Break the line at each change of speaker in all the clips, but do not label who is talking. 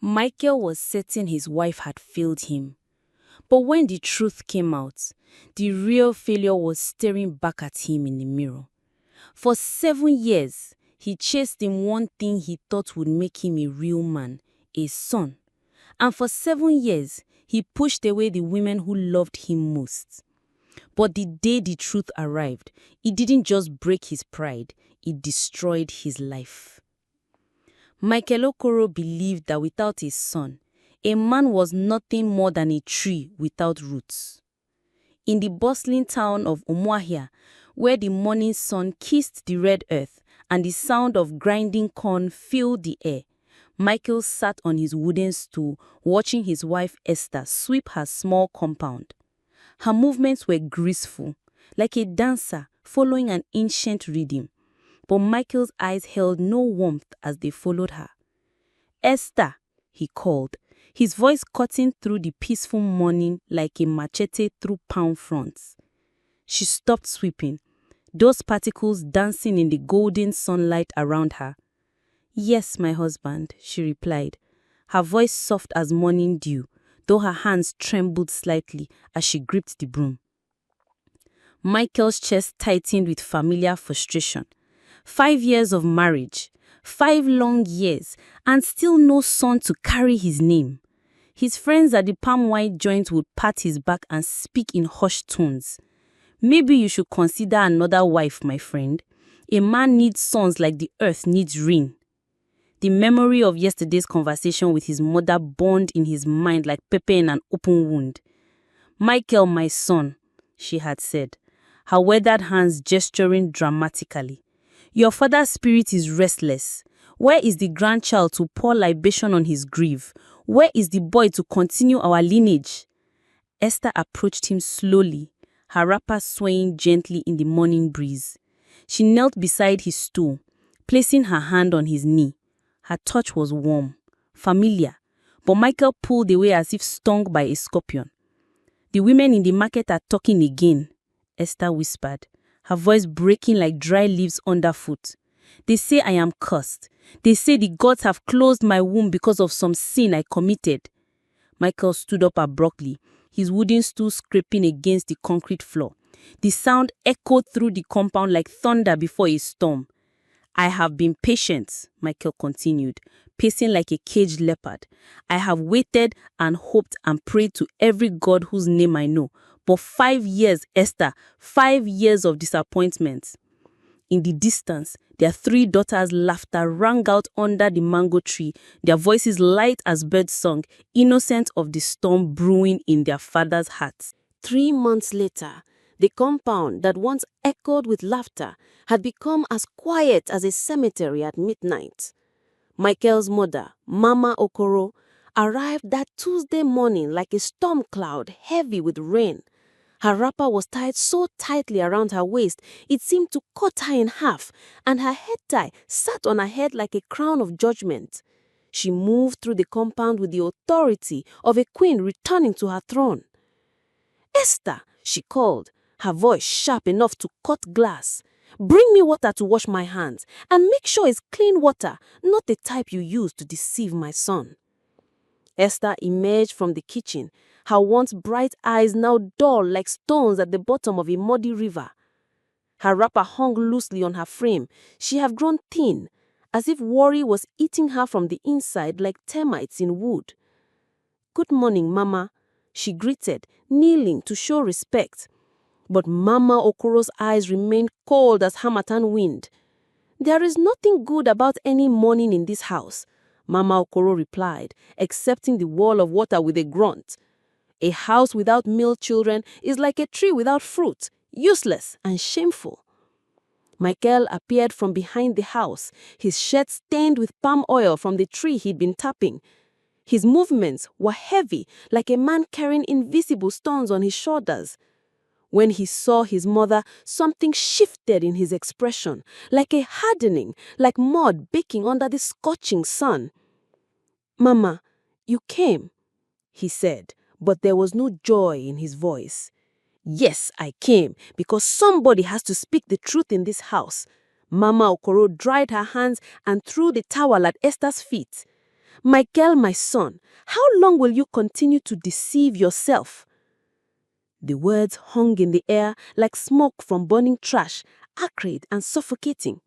Michael was certain his wife had failed him. But when the truth came out, the real failure was staring back at him in the mirror. For 7 years, he chased in one thing he thought would make him a real man, a son. And for 7 years, he pushed away the women who loved him most. But the day the truth arrived, it didn't just break his pride, it destroyed his life. Michael Okoro believed that without his son, a man was nothing more than a tree without roots. In the bustling town of Umuahia, where the morning sun kissed the red earth and the sound of grinding corn filled the air, Michael sat on his wooden stool watching his wife Esther sweep her small compound. Her movements were graceful, like a dancer following an ancient rhythm, but Michael's eyes held no warmth as they followed her. "Esther," he called, his voice cutting through the peaceful morning like a machete through palm fronds. She stopped sweeping, dust particles dancing in the golden sunlight around her. "Yes, my husband," she replied, her voice soft as morning dew, though her hands trembled slightly as she gripped the broom. Michael's chest tightened with familiar frustration. 5 years of marriage, 5 long years, and still no son to carry his name. His friends at the palm wine joint would pat his back and speak in hushed tones. "Maybe you should consider another wife, my friend. A man needs sons like the earth needs rain." The memory of yesterday's conversation with his mother burned in his mind like pepper in an open wound. "Michael, my son," she had said, her weathered hands gesturing dramatically. "Your father's spirit is restless. Where is the grandchild to pour libation on his grave? Where is the boy to continue our lineage?" Esther approached him slowly, her wrapper swaying gently in the morning breeze. She knelt beside his stool, placing her hand on his knee. Her touch was warm, familiar, but Michael pulled away as if stung by a scorpion. "The women in the market are talking again," Esther whispered, her voice breaking like dry leaves underfoot. "They say I am cursed. They say the gods have closed my womb because of some sin I committed." Michael stood up abruptly, his wooden stool scraping against the concrete floor. The sound echoed through the compound like thunder before a storm. "I have been patient," Michael continued, pacing like a caged leopard. "I have waited and hoped and prayed to every god whose name I know. But 5 years, Esther, 5 years of disappointment." In the distance, their 3 daughters' laughter rang out under the mango tree, their voices light as birdsong, innocent of the storm brewing in their father's hearts. 3 months later, the compound that once echoed with laughter had become as quiet as a cemetery at midnight. Michael's mother, Mama Okoro, arrived that Tuesday morning like a storm cloud heavy with rain. Her wrapper was tied so tightly around her waist it seemed to cut her in half, and her head tie sat on her head like a crown of judgment. She moved through the compound with the authority of a queen returning to her throne. "Esther," she called, her voice sharp enough to cut glass. "Bring me water to wash my hands, and make sure it's clean water, not the type you use to deceive my son." Esther emerged from the kitchen, her once bright eyes now dull like stones at the bottom of a muddy river. Her wrapper hung loosely on her frame. She had grown thin, as if worry was eating her from the inside like termites in wood. "Good morning, Mama," she greeted, kneeling to show respect. But Mama Okoro's eyes remained cold as harmattan wind. "There is nothing good about any morning in this house," Mama Okoro replied, accepting the wall of water with a grunt. "A house without male children is like a tree without fruit, useless and shameful." Michael appeared from behind the house, his shirt stained with palm oil from the tree he'd been tapping. His movements were heavy, like a man carrying invisible stones on his shoulders. When he saw his mother, something shifted in his expression, like a hardening, like mud baking under the scorching sun. "Mama, you came," he said, but there was no joy in his voice. "Yes, I came, because somebody has to speak the truth in this house." Mama Okoro dried her hands and threw the towel at Esther's feet.
Michael, my son, how long will you continue to deceive yourself? The words hung in the air like smoke from burning trash, acrid and suffocating.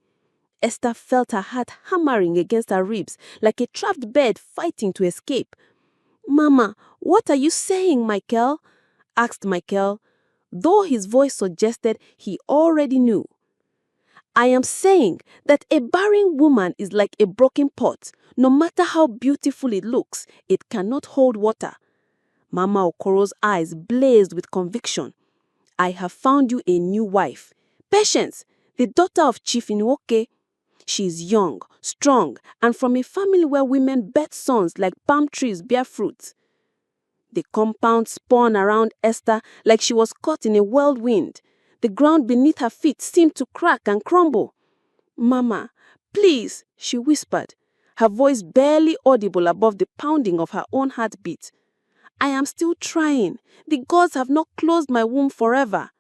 Esther felt her heart hammering against her ribs like a trapped bird fighting to escape. "Mama, what are you saying, Michael?" asked Michael, though his voice suggested he already knew. "I am saying that a barren woman is like a broken pot. No matter how beautiful it looks, it cannot hold water." Mama Okoro's eyes blazed with conviction. "I have found you a new wife. Patience, the daughter of Chief Inwoke. She is young, strong, and from a family where women birth sons like palm trees bear fruit." The compound spun around Esther like she was caught in a whirlwind. The ground beneath her feet seemed to crack and crumble. "Mama, please," she whispered, her voice barely audible above the pounding of her own heartbeat. "I am still trying. The gods have not closed my womb forever."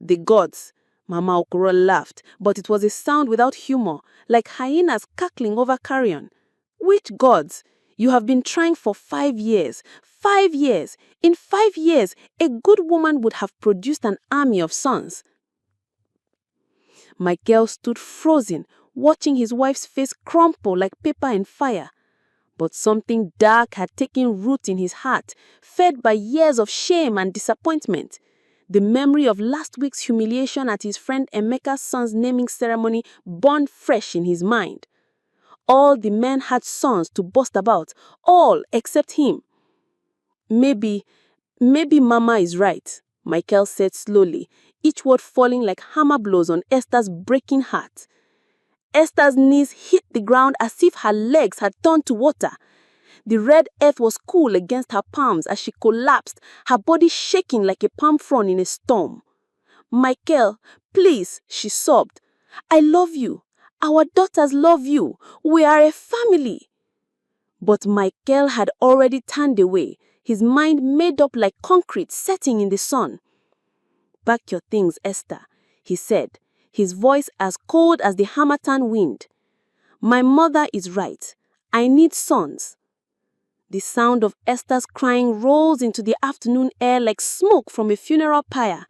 "The gods," Mama Okoro laughed, but it was a sound without humor, like hyenas cackling over carrion. "Which gods? You have been trying for 5 years. 5 years. In 5 years, a good woman would have produced an army of sons." Michael stood frozen, watching his wife's face crumple like paper in fire. But something dark had taken root in his heart, fed by years of shame and disappointment. The memory of last week's humiliation at his friend Emeka's son's naming ceremony burned fresh in his mind. All the men had sons to boast about, all except him. Maybe Mama is right," Michael said slowly, each word falling like hammer blows on Esther's breaking heart. Esther's knees hit the ground as if her legs had turned to water. The red earth was cool against her palms as she collapsed, her body shaking like a palm frond in a storm. "Michael, please," she sobbed. "I love you. Our daughters love you. We are a family." But Michael had already turned away, his mind made up like concrete setting in the sun. "Pack your things, Esther," he said, his voice as cold as the harmattan wind. "My mother is right. I need sons." The sound of Esther's crying rose into the afternoon air like smoke from a funeral pyre,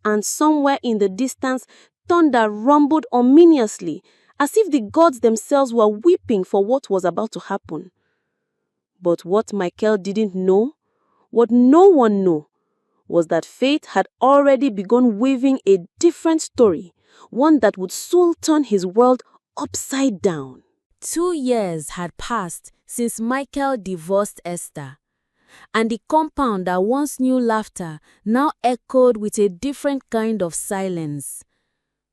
and somewhere in the distance thunder rumbled ominously, as if the gods themselves were weeping for what was about to happen. But what Michael didn't know, what no one knew, was that fate had already begun weaving a different story, one that would soon turn his world upside down.
2 years had passed since Michael divorced Esther, and the compound that once knew laughter now echoed with a different kind of silence.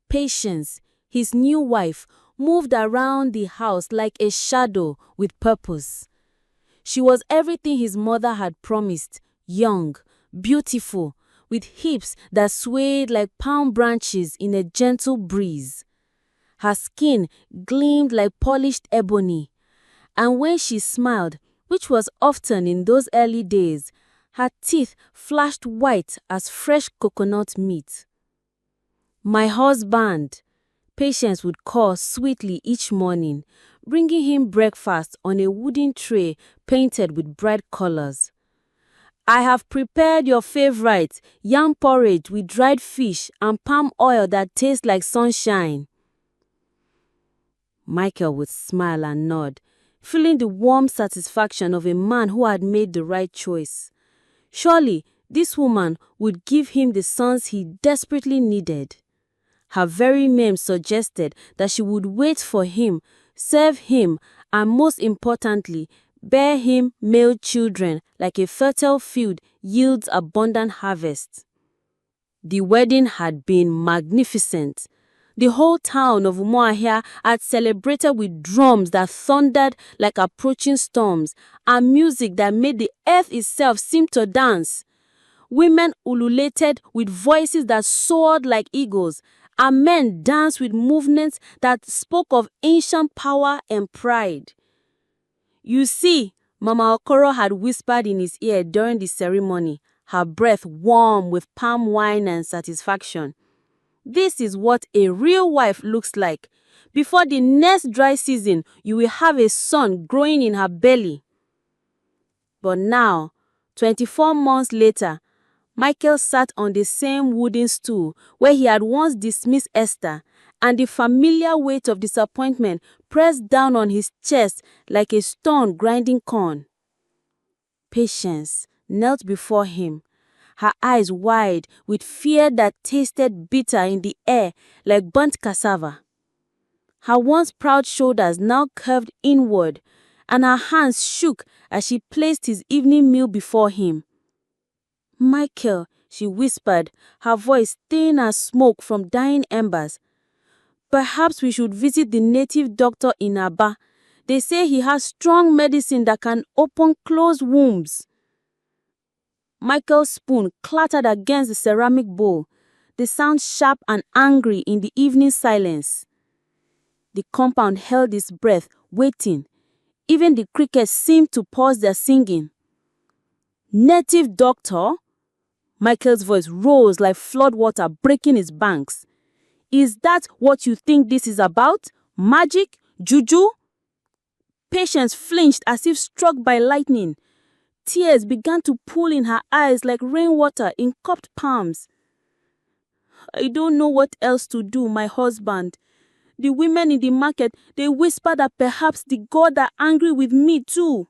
Patience, his new wife, moved around the house like a shadow with purpose. She was everything his mother had promised: young, beautiful, with hips that swayed like palm branches in a gentle breeze. Her skin gleamed like polished ebony, and when she smiled, which was often in those early days, her teeth flashed white as fresh coconut meat. "My husband," Patience would call sweetly each morning, bringing him breakfast on a wooden tray painted with bright colors. "I have prepared your favorite yam porridge with dried fish and palm oil that tastes like sunshine." Michael would smile and nod, feeling the warm satisfaction of a man who had made the right choice. Surely, this woman would give him the sons he desperately needed. Her very name suggested that she would wait for him, serve him, and most importantly, bear him male children like a fertile field yields abundant harvest. The wedding had been magnificent. The whole town of Umuahia had celebrated with drums that thundered like approaching storms and music that made the earth itself seem to dance. Women ululated with voices that soared like eagles, and men danced with movements that spoke of ancient power and pride. "You see," Mama Okoro had whispered in his ear during the ceremony, her breath warm with palm wine and satisfaction, "this is what a real wife looks like.
Before the next dry season, you will have a son growing in her belly." But now, 24 months later, Michael sat on the same wooden stool where he had once dismissed Esther, and the familiar weight of disappointment pressed down on his chest like a stone grinding corn. Patience knelt before him, her eyes wide with fear that tasted bitter in the air like burnt cassava. Her once proud shoulders now curved inward, and her hands shook as she placed his evening meal before him. "Michael," she whispered, her voice thin as smoke from dying embers. "Perhaps we should visit the native doctor in Aba. They say he has strong medicine that can open closed wombs." Michael's spoon clattered against the ceramic bowl, the sound sharp and angry in the evening silence. The compound held its breath, waiting. Even the crickets seemed to pause their singing. "Native doctor?" Michael's voice rose like floodwater breaking its banks. "Is that what you think this is about? Magic? Juju?" Patience flinched as if struck by lightning. Tears began to pool in her eyes like rainwater in cupped palms. "I don't know what else to do, my husband. The women in the market, they whisper that perhaps the gods are angry with me too."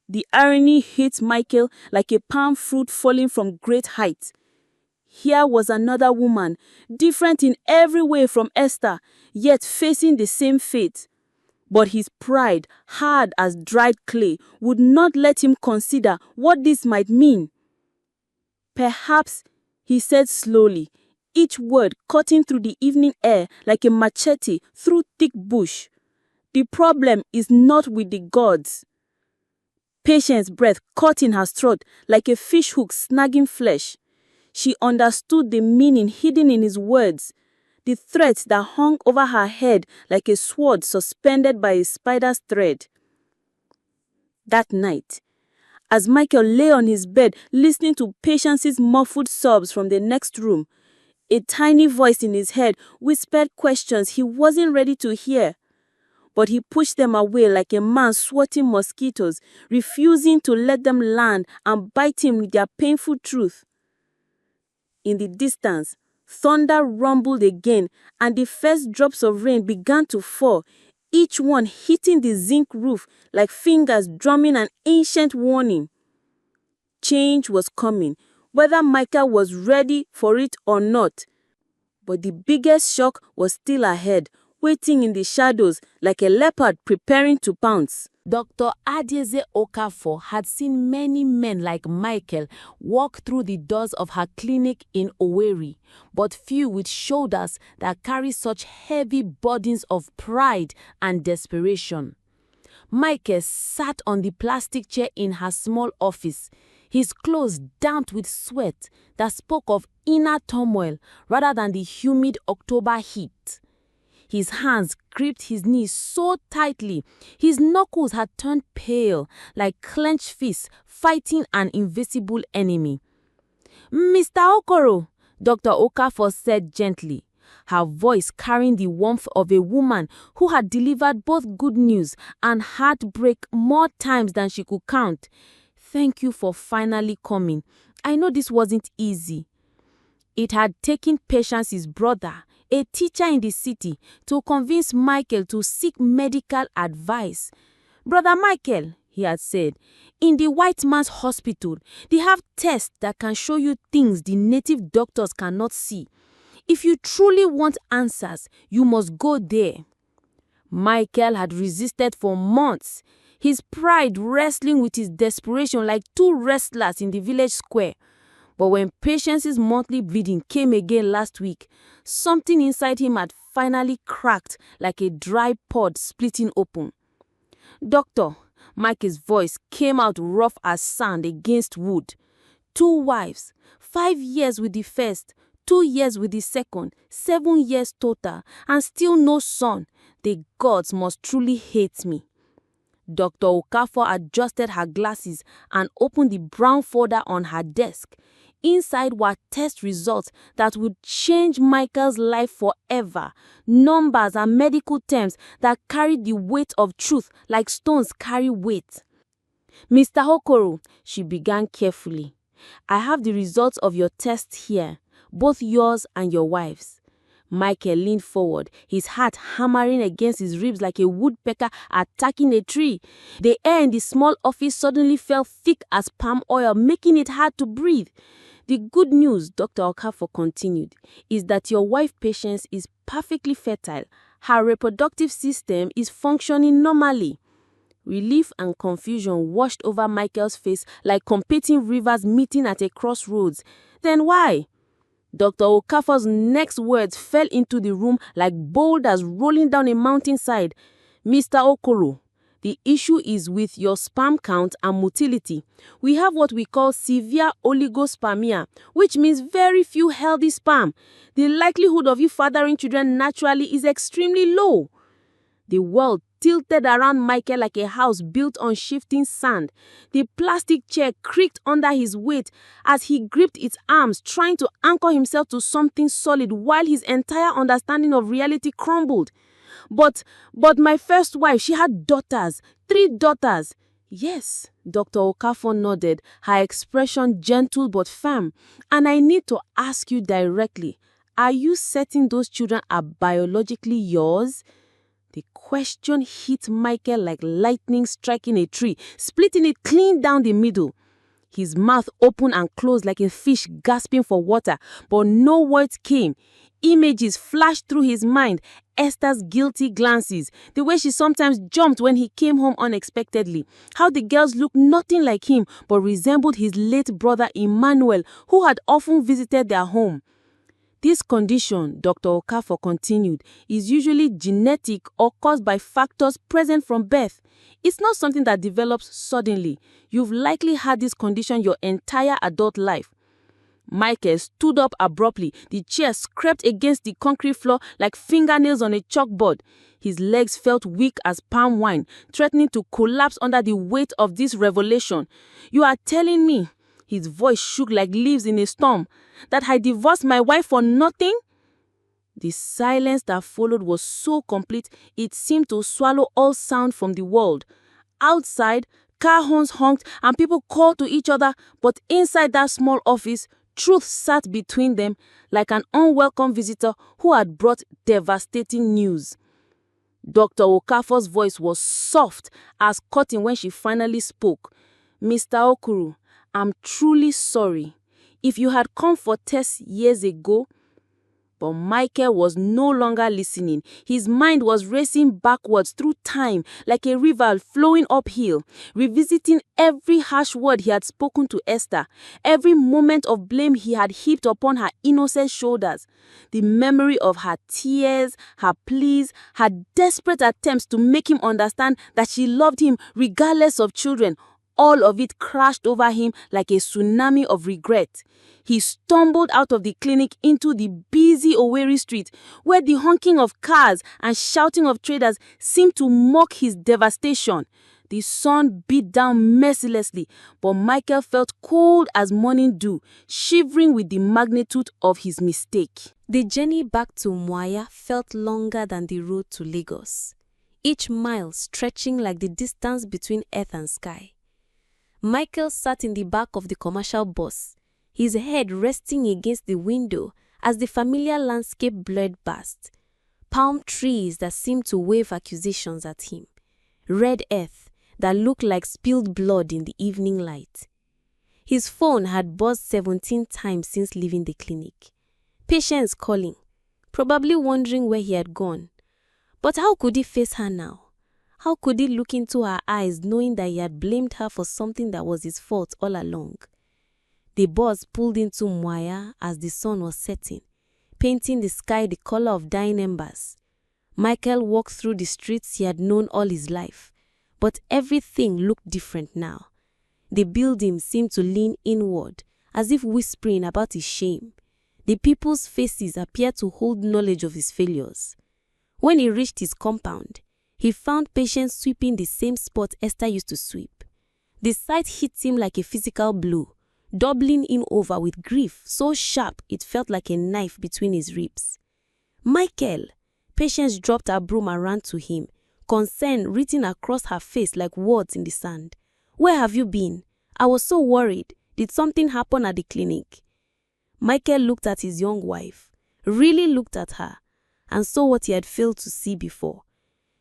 The irony hit Michael like a palm fruit falling from great height. Here was another woman, different in every way from Esther, yet facing the same fate. But his pride, hard as dried clay, would not let him consider what this might mean. "Perhaps," he said slowly, each word cutting through the evening air like a machete through thick bush, "the problem is not with the gods." Patience's breath caught in her throat like a fishhook snagging flesh. She understood the meaning hidden in his words, the threat that hung over her head like a sword suspended by a spider's thread. That night, as Michael lay on his bed listening to Patience's muffled sobs from the next room, a tiny voice in his head whispered questions he wasn't ready to hear. But he pushed them away like a man swatting mosquitoes, refusing to let them land and bite him with their painful truth. In the distance, thunder rumbled again, and the first drops of rain began to fall, each one hitting the zinc roof like fingers drumming an ancient warning. Change was coming, whether Michael was ready for it or not. But the biggest shock was still ahead, waiting in the shadows like a leopard preparing to pounce.
Dr. Adieze Okafor had seen many men like Michael walk through the doors of her clinic in Owerri, but few with shoulders that carry such heavy burdens of pride and desperation. Michael sat on the plastic chair in her small office, his clothes damp with sweat that spoke of inner turmoil rather than the humid October heat. His hands gripped his knees so tightly, his knuckles had turned pale, like clenched fists fighting an invisible enemy. "Mr. Okoro," Dr. Okafor said gently, her voice carrying the warmth of a woman who had delivered both good news and heartbreak more times than she could count. "Thank you for finally coming. I know this wasn't easy." It had taken Patience's brother, a teacher in the city, to convince Michael to seek medical advice. "Brother Michael," he had said, "in the white man's hospital, they have tests that can show you things the native doctors cannot see. If you truly want answers, you must go there." Michael had resisted for months, his pride wrestling with his desperation like two wrestlers in the village square. But when Patience's monthly bleeding came again last week, something inside him had finally cracked like a dry pod splitting open. "Doctor," Mike's voice came out rough as sand against wood. "2 wives, 5 years with the first, 2 years with the second, 7 years total, and still no son. The gods must truly hate me." Dr. Okafor adjusted her glasses and opened the brown folder on her desk. inside were test results that would change Michael's life forever. Numbers and medical terms that carried the weight of truth like stones carry weight. "Mr. Okoro," she began carefully, "I have the results of your tests here, both yours and your wife's." Michael leaned forward, his heart hammering against his ribs like a woodpecker attacking a tree. The air in the small office suddenly felt thick as palm oil, making it hard to breathe. "The good news," Dr. Okafor continued, "is that your wife Patience is perfectly fertile. Her reproductive system is functioning normally." Relief and confusion washed over Michael's face like competing rivers meeting at a crossroads. "Then why?" Dr. Okafor's next words fell into the room like boulders rolling down a mountainside. "Mr. Okoro, the issue is with your sperm count and motility. We have what we call severe oligospermia, which means very few healthy sperm. The likelihood of you fathering children naturally is extremely low." The world tilted around Michael like a house built on shifting sand. The plastic chair creaked under his weight as he gripped its arms, trying to anchor himself to something solid while his entire understanding of reality crumbled. But my first wife, she had daughters, 3 daughters." "Yes," Dr. Okafor nodded, her expression gentle but firm. "And I need to ask you directly, are you certain those children are biologically yours?" The question hit Michael like lightning striking a tree, splitting it clean down the middle. His mouth opened and closed like a fish gasping for water, but no words came. Images flashed through his mind, Esther's guilty glances, the way she sometimes jumped when he came home unexpectedly, how the girls looked nothing like him but resembled his late brother Emmanuel, who had often visited their home. "This condition," Dr. Okafor continued, "is usually genetic or caused by factors present from birth. It's not something that develops suddenly. You've likely had this condition your entire adult life." Michael stood up abruptly. The chair scraped against the concrete floor like fingernails on a chalkboard. His legs felt weak as palm wine, threatening to collapse under the weight of this revelation. "You are telling me," his voice shook like leaves in a storm, "that I divorced my wife for nothing?" The silence that followed was so complete it seemed to swallow all sound from the world. Outside, car horns honked and people called to each other, but inside that small office, truth sat between them like an unwelcome visitor who had brought devastating news. Dr. Okafor's voice was soft as cotton when she finally spoke. "Mr. Okoro, I'm truly sorry. If you had come for tests years ago..." But Michael was no longer listening. His mind was racing backwards through time like a river flowing uphill, revisiting every harsh word he had spoken to Esther, every moment of blame he had heaped upon her innocent shoulders. The memory of her tears, her pleas, her desperate attempts to make him understand that she loved him regardless of children, all of it crashed over him like a tsunami of regret. He stumbled out of the clinic into the busy Owerri street, where the honking of cars and shouting of traders seemed to mock his devastation. The sun beat down mercilessly, but Michael felt cold as morning dew, shivering with the magnitude of his mistake. The journey back to Umuahia felt longer than the road to Lagos, each mile stretching like the distance between earth and sky. Michael sat in the back of the commercial bus, his head resting against the window as the familiar landscape blurred past. Palm trees that seemed to wave accusations at him. Red earth that looked like spilled blood in the evening light. His phone had buzzed 17 times since leaving the clinic. Patience calling, probably wondering where he had gone. But how could he face her now? How could he look into her eyes knowing that he had blamed her for something that was his fault all along? The bus pulled into Umuahia as the sun was setting, painting the sky the color of dying embers. Michael walked through the streets he had known all his life, but everything looked different now. The buildings seemed to lean inward, as if whispering about his shame. The people's faces appeared to hold knowledge of his failures. When he reached his compound, he found Patience sweeping the same spot Esther used to sweep. The sight hit him like a physical blow. doubling him over with grief so sharp it felt like a knife between his ribs. "Michael!" Patience dropped her broom and ran to him, concern written across her face like words in the sand. "Where have you been? I was so worried. Did something happen at the clinic?" Michael looked at his young wife, really looked at her, and saw what he had failed to see before.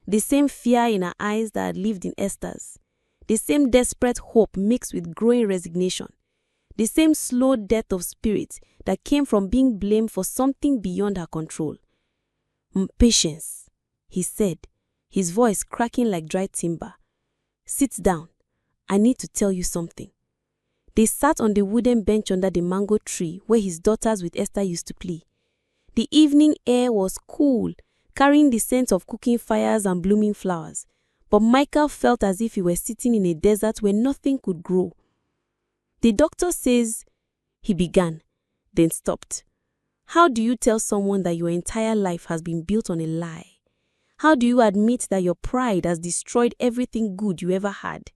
The same fear in her eyes that had lived in Esther's. The same desperate hope mixed with growing resignation. The same slow death of spirit that came from being blamed for something beyond her control. "Patience," he said, his voice cracking like dry timber. "Sit down. I need to tell you something." They sat on the wooden bench under the mango tree where his daughters with Esther used to play. The evening air was cool, carrying the scent of cooking fires and blooming flowers, but Michael felt as if he were sitting in a desert where nothing could grow. "The doctor says," he began, then stopped. "How do you tell someone that your entire life has been built on a lie? How do you admit that your pride has destroyed everything good you ever had?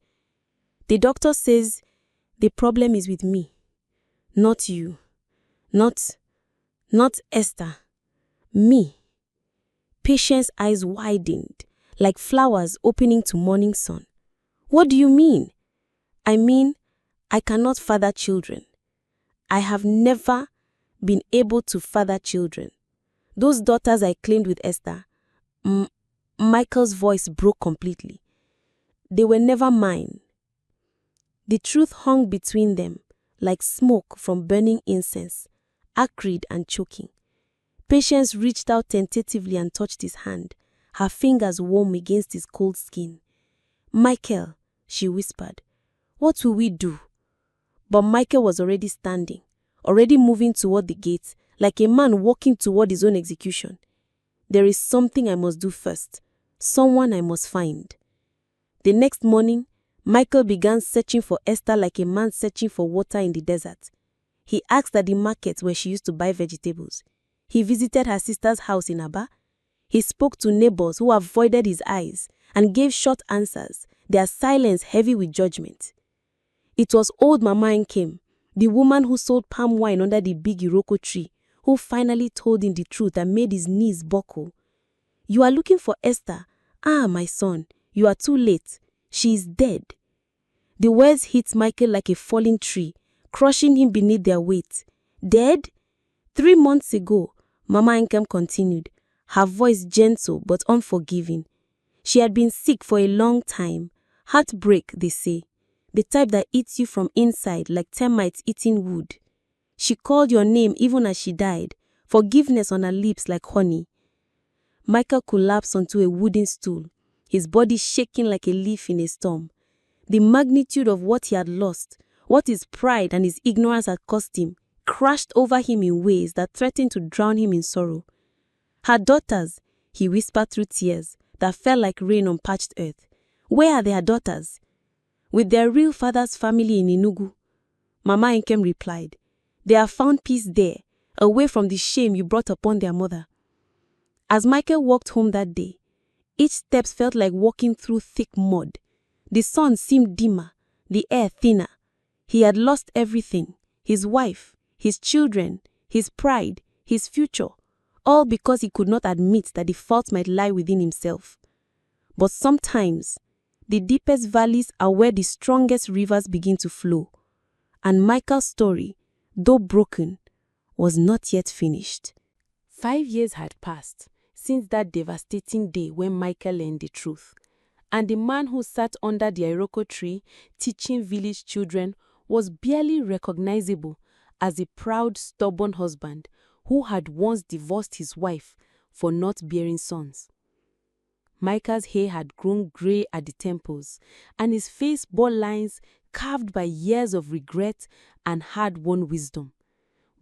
The doctor says the problem is with me, not you, not Esther, me." Patience's eyes widened, like flowers opening to morning sun. "What do you mean?" "I mean, I cannot father children. I have never been able to father children. Those daughters I claimed with Esther," Michael's voice broke completely. "They were never mine." The truth hung between them, like smoke from burning incense, acrid and choking. Patience reached out tentatively and touched his hand, her fingers warm against his cold skin. "Michael," she whispered, "what will we do?" But Michael was already standing, already moving toward the gate, like a man walking toward his own execution. "There is something I must do first, someone I must find." The next morning, Michael began searching for Esther like a man searching for water in the desert. He asked at the market where she used to buy vegetables. He visited her sister's house in Aba. He spoke to neighbors who avoided his eyes and gave short answers, their silence heavy with judgment. It was old Mama Nkem, the woman who sold palm wine under the big Iroko tree, who finally told him the truth and made his knees buckle. "You are looking for Esther. Ah, my son, you are too late. She is dead." The words hit Michael like a falling tree, crushing him beneath their weight. "Dead?" 3 months ago, Mama Nkem continued, her voice gentle but unforgiving. "She had been sick for a long time. Heartbreak, they say. The type that eats you from inside like termites eating wood. She called your name even as she died, forgiveness on her lips like honey." Michael collapsed onto a wooden stool, his body shaking like a leaf in a storm. The magnitude of what he had lost, what his pride and his ignorance had cost him, crashed over him in ways that threatened to drown him in sorrow. "Her daughters," he whispered through tears that fell like rain on parched earth. "Where are their daughters?" "With their real father's family in Enugu," Mama Nkem replied. "They have found peace there, away from the shame you brought upon their mother." As Michael walked home that day, each step felt like walking through thick mud. The sun seemed dimmer, the air thinner. He had lost everything, his wife, his children, his pride, his future, all because he could not admit that the fault might lie within himself. But sometimes, the deepest valleys are where the strongest rivers begin to flow. And Michael's story, though broken, was not yet finished. 5 years had passed since that devastating day when Michael learned the truth. And the man who sat under the Iroko tree teaching village children was barely recognizable as a proud, stubborn husband who had once divorced his wife for not bearing sons. Michael's hair had grown grey at the temples, and his face bore lines carved by years of regret and hard-won wisdom.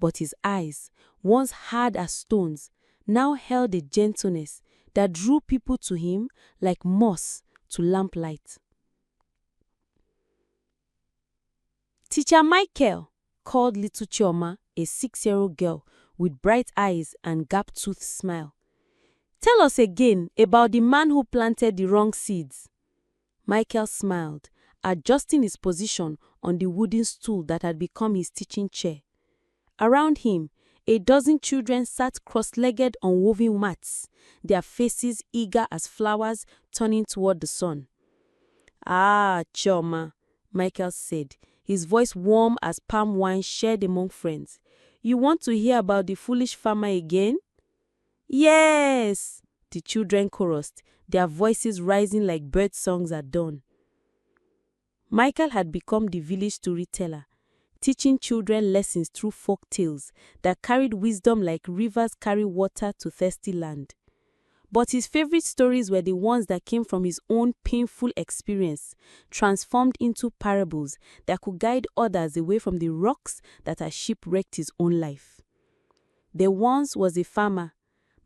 But his eyes, once hard as stones, now held a gentleness that drew people to him like moss to lamplight. "Teacher Michael," called little Chioma, a 6-year-old girl with bright eyes and gap-toothed smile. "Tell us again about the man who planted the wrong seeds." Michael smiled,
adjusting his position on the wooden stool that had become his teaching chair. Around him, a dozen children sat cross-legged on woven mats, their faces eager as flowers turning toward the sun. "Ah, Chioma," Michael said, his voice warm as palm wine shared among friends. "You want to hear about the foolish farmer again?" "Yes," the children chorused, their voices rising like bird songs at dawn. Michael had become the village storyteller, teaching children lessons through folk tales that carried wisdom like rivers carry water to thirsty land. But his favorite stories were the ones that came from his own painful experience, transformed into parables that could guide others away from the rocks that had shipwrecked his own life. "There once was a farmer,"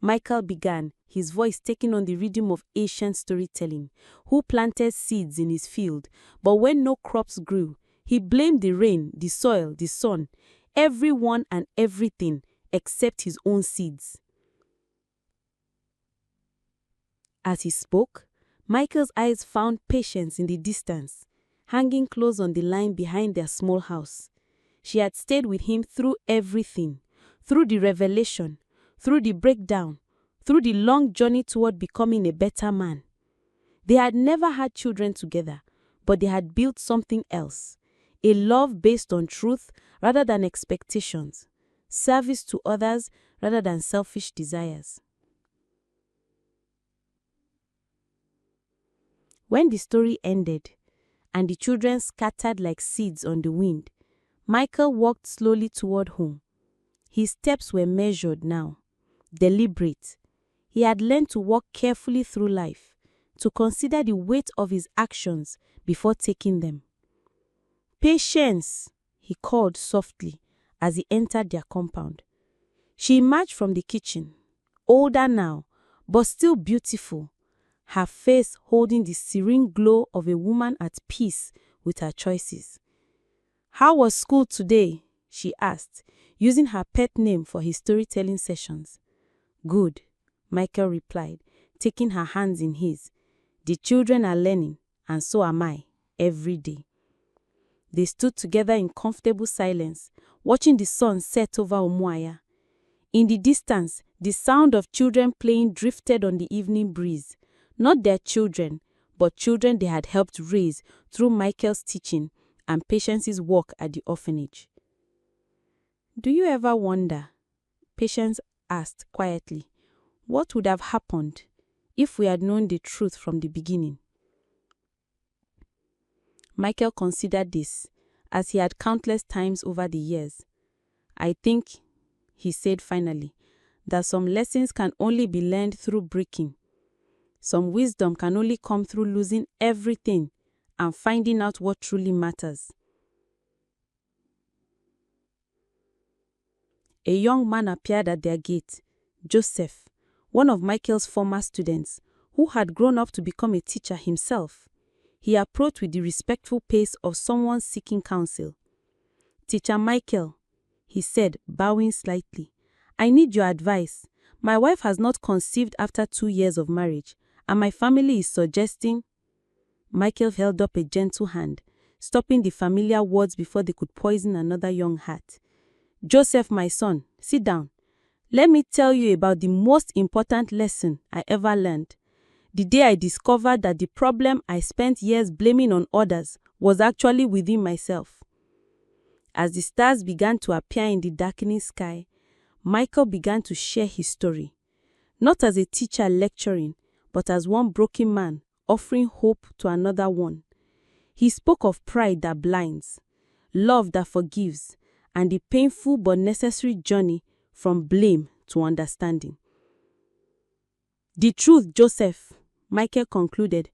Michael began, his voice taking on the rhythm of ancient storytelling, "who planted seeds in his field, but when no crops grew, he blamed the rain, the soil, the sun, everyone and everything except his own seeds." As he spoke, Michael's eyes found Patience in the distance, hanging close on the line behind their small house. She had stayed with him through everything, through the revelation, through the breakdown, through the long journey toward becoming a better man. They had never had children together, but they had built something else, a love based on truth rather than expectations, service to others rather than selfish desires. When the story ended, and the children scattered like seeds on the wind, Michael walked slowly toward home. His steps were measured now, deliberate. He had learned to walk carefully through life, to consider the weight of his actions before taking them. "Patience," he called softly as he entered their compound. She emerged from the kitchen, older now, but still beautiful, her face holding the serene glow of a woman at peace with her choices. "How was school today?" she asked, using her pet name for his storytelling sessions. "Good," Michael replied, taking her hands in his. "The children are learning, and so am I, every day." They stood together in comfortable silence, watching the sun set over Umuahia. In the distance, the sound of children playing drifted on the evening breeze. Not their children, but children they had helped raise through Michael's teaching and Patience's work at the orphanage. "Do you ever wonder," Patience asked quietly, "what would have happened if we had known the truth from the beginning?" Michael considered this, as he had countless times over the years. "I think," he said finally, "that some lessons can only be learned through breaking. Some wisdom can only come through losing everything and finding out what truly matters." A young man appeared at their gate, Joseph, one of Michael's former students, who had grown up to become a teacher himself. He approached with the respectful pace of someone seeking counsel. "Teacher Michael," he said, bowing slightly, "I need your advice. My wife has not conceived after 2 years of marriage, and my family is suggesting—" Michael held up a gentle hand, stopping the familiar words before they could poison another young heart. "Joseph, my son, sit down. Let me tell you about the most important lesson I ever learned. The day I discovered that the problem I spent years blaming on others was actually within myself." As the stars began to appear in the darkening sky, Michael began to share his story, not as a teacher lecturing, but as one broken man offering hope to another one. He spoke of pride that blinds, love that forgives, and the painful but necessary journey from blame to understanding. "The truth, Joseph," Michael concluded,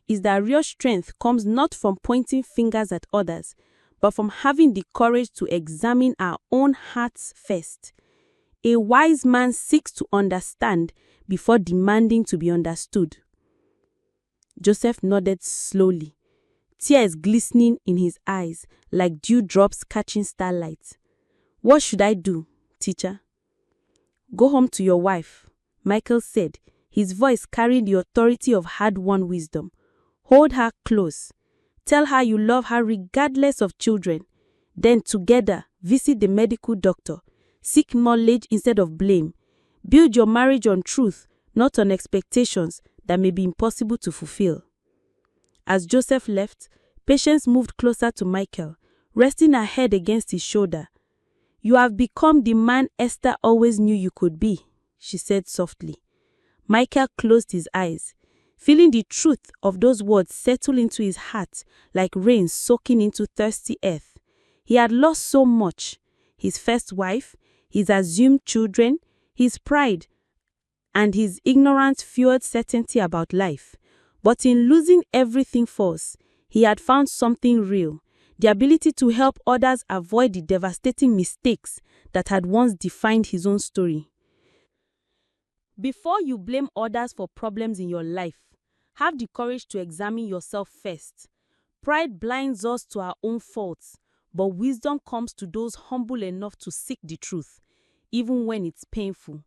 "is that real strength comes not from pointing fingers at others, but from having the courage to examine our own hearts first. A wise man seeks to understand before demanding to be understood." Joseph nodded slowly, tears glistening in his eyes like dewdrops catching starlight. "What should I do, teacher?" "Go home to your wife," Michael said, his voice carrying the authority of hard-won wisdom. "Hold her close. tell her you love her regardless of children. Then together, visit the medical doctor. Seek knowledge instead of blame. Build your marriage on truth, not on expectations that may be impossible to fulfill. As Joseph left, Patience moved closer to Michael, resting her head against his shoulder. "You have become the man Esther always knew you could be," she said softly. Michael closed his eyes, feeling the truth of those words settle into his heart like rain soaking into thirsty earth. He had lost so much: his first wife, his assumed children, his pride, and his ignorance-fueled certainty about life. But in losing everything false, he had found something real: the ability to help others avoid the devastating mistakes that had once defined his own story. Before you blame others for problems in your life, have the courage to examine yourself first. Pride blinds us to our own faults, but wisdom comes to those humble enough to seek the truth, even when it's painful.